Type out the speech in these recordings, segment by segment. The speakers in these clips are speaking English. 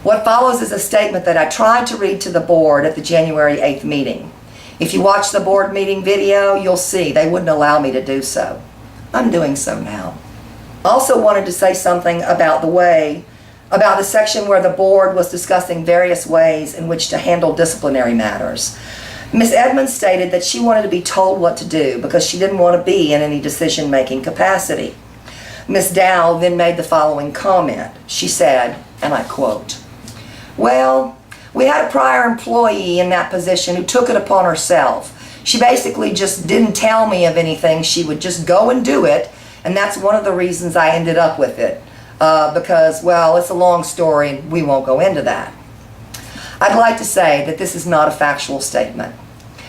What follows is a statement that I tried to read to the board at the January 8th meeting. If you watch the board meeting video, you'll see they wouldn't allow me to do so. I'm doing so now. I also wanted to say something about the section where the board was discussing various ways in which to handle disciplinary matters. Ms. Edmonds stated that she wanted to be told what to do because she didn't want to be in any decision-making capacity. Ms. Dow then made the following comment. She said, and I quote, "Well, we had a prior employee in that position who took it upon herself. She basically just didn't tell me of anything. She would just go and do it, and that's one of the reasons I ended up with it. Because, well, it's a long story and we won't go into that." I'd like to say that this is not a factual statement.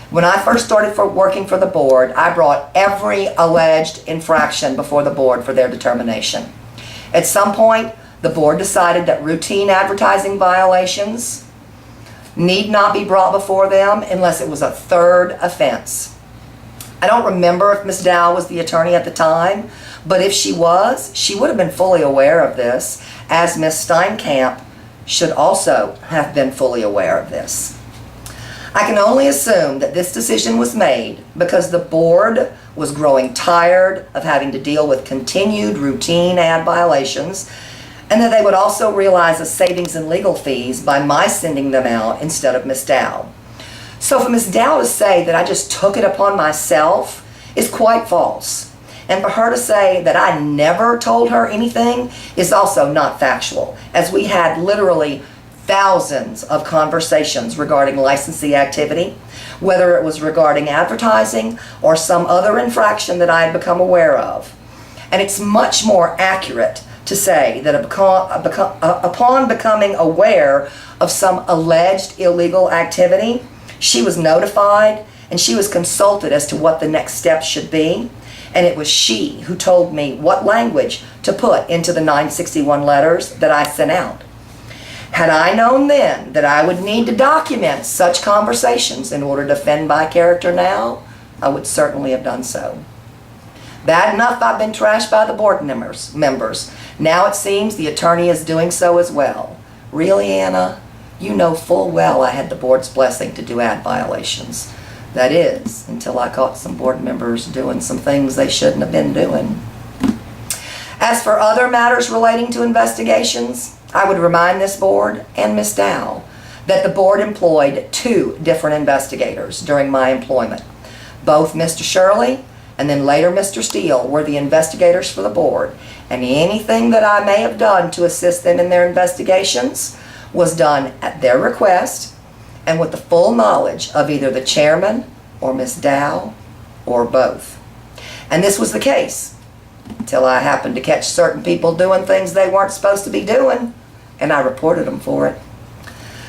When I first started working for the board, I brought every alleged infraction before the board for their determination. At some point, the board decided that routine advertising violations need not be brought before them unless it was a third offense. I don't remember if Ms. Dow was the attorney at the time, but if she was, she would have been fully aware of this, as Ms. Steinkamp should also have been fully aware of this. I can only assume that this decision was made because the board was growing tired of having to deal with continued routine ad violations, and that they would also realize a savings in legal fees by my sending them out instead of Ms. Dow. So for Ms. Dow to say that I just took it upon myself is quite false. And for her to say that I never told her anything is also not factual, as we had literally thousands of conversations regarding licensee activity, whether it was regarding advertising or some other infraction that I had become aware of. And it's much more accurate to say that upon becoming aware of some alleged illegal activity, she was notified and she was consulted as to what the next steps should be. And it was she who told me what language to put into the 961 letters that I sent out. Had I known then that I would need to document such conversations in order to defend my character now, I would certainly have done so. Bad enough I've been trashed by the board members. Now it seems the attorney is doing so as well. Really, Anna? You know full well I had the board's blessing to do ad violations. That is, until I caught some board members doing some things they shouldn't have been doing. As for other matters relating to investigations, I would remind this board and Ms. Dow that the board employed 2 different investigators during my employment. Both Mr. Shirley and then later Mr. Steele were the investigators for the board, and anything that I may have done to assist them in their investigations was done at their request and with the full knowledge of either the chairman or Ms. Dow or both. And this was the case until I happened to catch certain people doing things they weren't supposed to be doing, and I reported them for it.